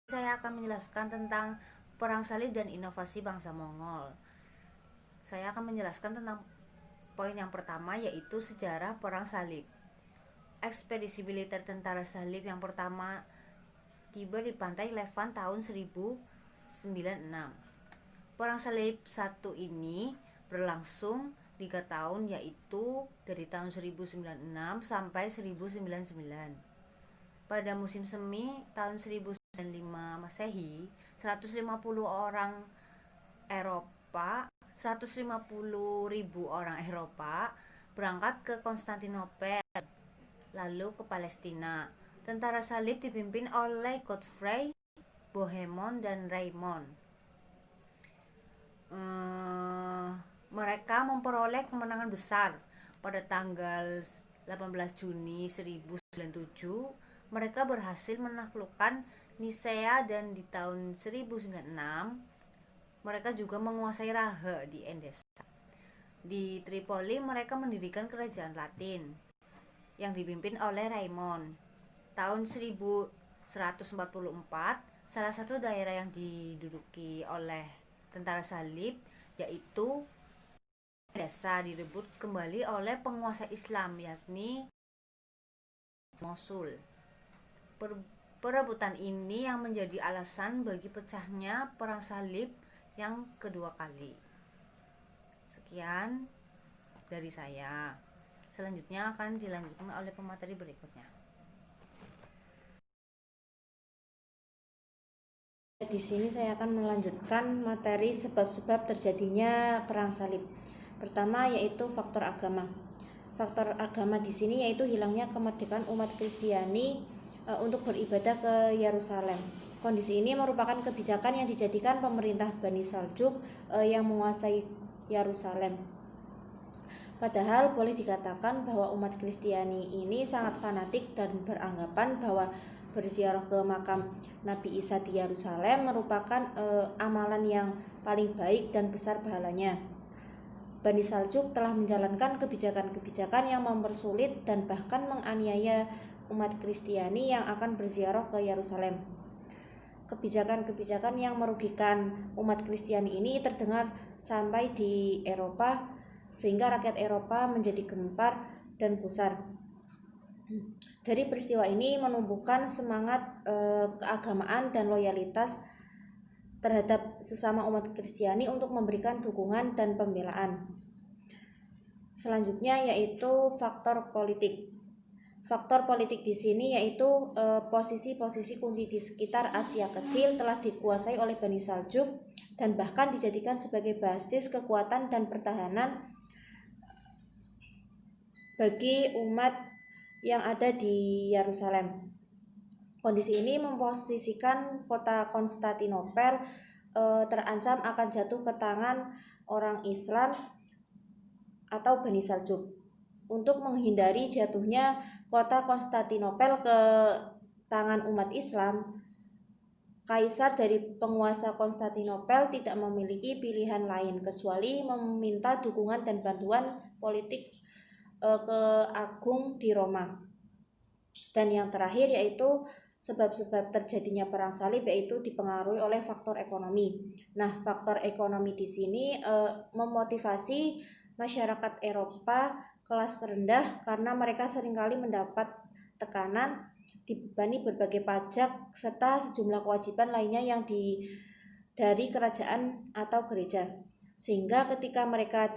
Saya akan menjelaskan tentang perang salib dan inovasi bangsa Mongol. Saya akan menjelaskan tentang poin yang pertama, yaitu sejarah perang salib. Ekspedisi militer tentara salib yang pertama tiba di pantai Levant tahun 1096. Perang salib 1 ini berlangsung 3 tahun, yaitu dari tahun 1096 sampai 1099. Pada musim semi tahun 1095 Masehi, 150.000 orang Eropa berangkat ke Konstantinopel, lalu ke Palestina. Tentara salib dipimpin oleh Godfrey, Bohemond, dan Raymond. Mereka memperoleh kemenangan besar pada tanggal 18 Juni 1097. Mereka berhasil menaklukkan Nisea, dan di tahun 1096 mereka juga menguasai Rahe di Edessa. Di Tripoli mereka mendirikan kerajaan Latin yang dipimpin oleh Raymond. Tahun 1144, salah satu daerah yang diduduki oleh tentara salib, yaitu Edessa, direbut kembali oleh penguasa Islam, yakni Mosul. Perebutan ini yang menjadi alasan bagi pecahnya perang salib yang kedua kali. Sekian dari saya. Selanjutnya akan dilanjutkan oleh pemateri berikutnya. Di sini saya akan melanjutkan materi sebab-sebab terjadinya perang salib. Pertama yaitu faktor agama. Faktor agama di sini yaitu hilangnya kemerdekaan umat Kristiani untuk beribadah ke Yerusalem. Kondisi ini merupakan kebijakan yang dijadikan pemerintah Bani Saljuk yang menguasai Yerusalem. Padahal boleh dikatakan bahwa umat Kristiani ini sangat fanatik dan beranggapan bahwa berziarah ke makam Nabi Isa di Yerusalem merupakan amalan yang paling baik dan besar pahalanya. Bani Saljuk telah menjalankan kebijakan-kebijakan yang mempersulit dan bahkan menganiaya umat Kristiani yang akan berziarah ke Yerusalem. Kebijakan-kebijakan yang merugikan umat Kristiani ini terdengar sampai di Eropa, sehingga rakyat Eropa menjadi gempar dan gusar. Dari peristiwa ini menumbuhkan semangat keagamaan dan loyalitas terhadap sesama umat Kristiani untuk memberikan dukungan dan pembelaan. Selanjutnya yaitu faktor politik. Faktor politik di sini yaitu posisi-posisi kunci di sekitar Asia Kecil telah dikuasai oleh Bani Saljuk dan bahkan dijadikan sebagai basis kekuatan dan pertahanan bagi umat yang ada di Yerusalem. Kondisi ini memposisikan kota Konstantinopel terancam akan jatuh ke tangan orang Islam atau Bani Saljuk. Untuk menghindari jatuhnya kota Konstantinopel ke tangan umat Islam, Kaisar dari penguasa Konstantinopel tidak memiliki pilihan lain kecuali meminta dukungan dan bantuan politik ke Agung di Roma. Dan yang terakhir yaitu sebab-sebab terjadinya perang salib yaitu dipengaruhi oleh faktor ekonomi. Nah, faktor ekonomi di sini memotivasi masyarakat Eropa kelas terendah karena mereka seringkali mendapat tekanan, dibebani berbagai pajak serta sejumlah kewajiban lainnya yang dari kerajaan atau gereja. Sehingga ketika mereka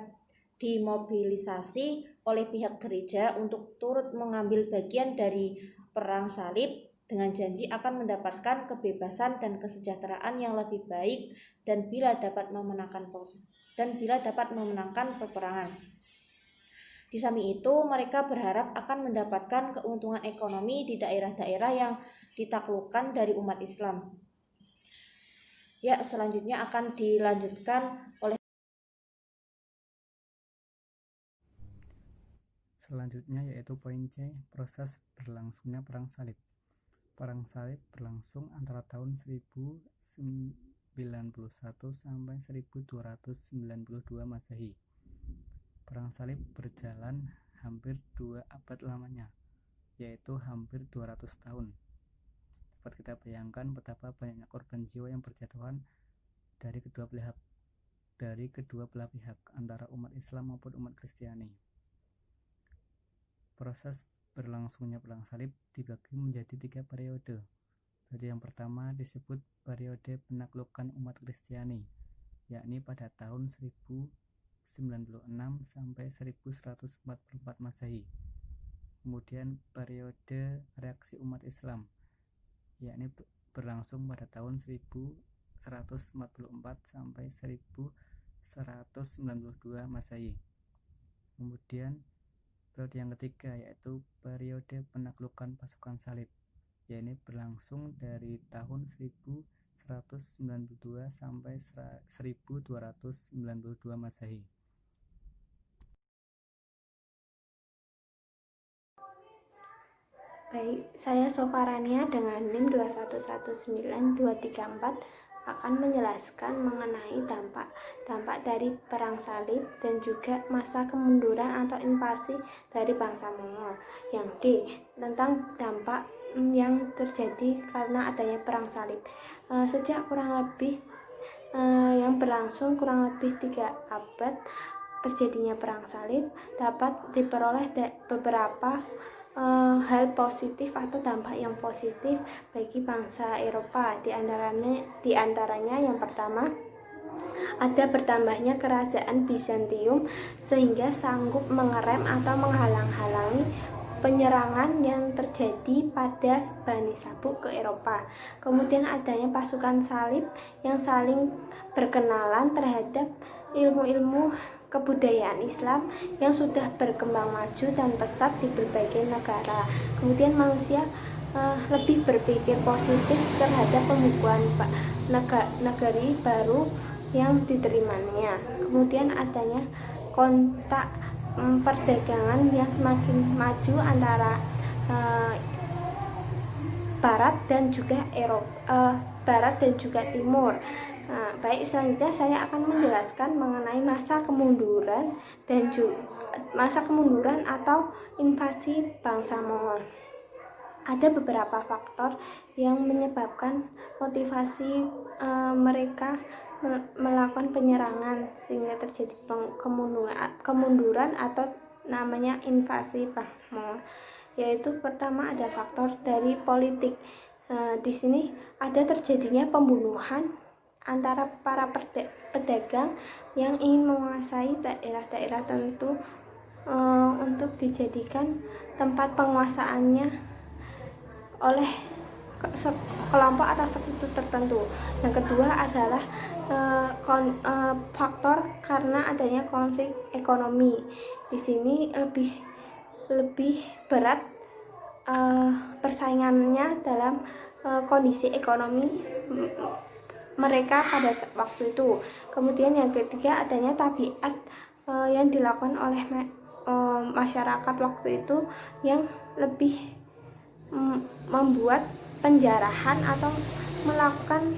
dimobilisasi oleh pihak gereja untuk turut mengambil bagian dari perang salib dengan janji akan mendapatkan kebebasan dan kesejahteraan yang lebih baik dan bila dapat memenangkan peperangan. Di samping itu, mereka berharap akan mendapatkan keuntungan ekonomi di daerah-daerah yang ditaklukkan dari umat Islam. Ya, selanjutnya akan dilanjutkan oleh Selanjutnya yaitu poin C, proses berlangsungnya perang salib. Perang salib berlangsung antara tahun 1091 sampai 1292 Masehi. Perang salib berjalan hampir 2 abad lamanya, yaitu hampir 200 tahun. dapat kita bayangkan betapa banyaknya korban jiwa yang berjatuhan dari kedua belah pihak antara umat Islam maupun umat Kristiani. Proses berlangsungnya perang salib dibagi menjadi 3 periode. Periode yang pertama disebut periode penaklukan umat Kristiani, yakni pada tahun 1096 sampai 1144 Masehi. Kemudian periode reaksi umat Islam, yakni berlangsung pada tahun 1144 sampai 1192 Masehi. Kemudian periode yang ketiga yaitu periode penaklukan pasukan salib, yakni berlangsung dari tahun 1192 sampai 1292 Masehi. Baik, saya Sofarania dengan NIM 2119234 akan menjelaskan mengenai dampak dari perang salib dan juga masa kemunduran atau invasi dari bangsa Mongol. Yang D, tentang dampak yang terjadi karena adanya perang salib. Sejak yang berlangsung kurang lebih 3 abad terjadinya perang salib, dapat diperoleh beberapa hal positif atau dampak yang positif bagi bangsa Eropa. Di antaranya yang pertama, ada bertambahnya kerajaan Bizantium sehingga sanggup mengerem atau menghalang-halangi penyerangan yang terjadi pada Bani Sabuk ke Eropa. Kemudian adanya pasukan salib yang saling berkenalan terhadap ilmu-ilmu kebudayaan Islam yang sudah berkembang maju dan pesat di berbagai negara. Kemudian manusia lebih berpikir positif terhadap pembukaan negeri baru yang diterimanya. Kemudian adanya kontak perdagangan yang semakin maju antara Barat dan juga Barat dan juga Timur. Baik, selanjutnya saya akan menjelaskan mengenai masa kemunduran atau invasi bangsa Mongol. Ada beberapa faktor yang menyebabkan motivasi mereka melakukan penyerangan sehingga terjadi kemunduran atau namanya invasi bangsa Mongol. Yaitu pertama ada faktor dari politik. Di sini ada terjadinya pembunuhan antara para pedagang yang ingin menguasai daerah-daerah tertentu untuk dijadikan tempat penguasaannya oleh kelompok atau sekutu tertentu. Yang kedua adalah faktor karena adanya konflik ekonomi. Di sini lebih berat persaingannya dalam kondisi ekonomi mereka pada waktu itu. Kemudian yang ketiga adanya tabiat yang dilakukan oleh masyarakat waktu itu yang lebih membuat penjarahan atau melakukan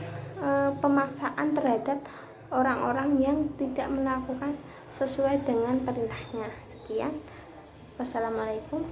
pemaksaan terhadap orang-orang yang tidak melakukan sesuai dengan perintahnya. Sekian, wassalamualaikum.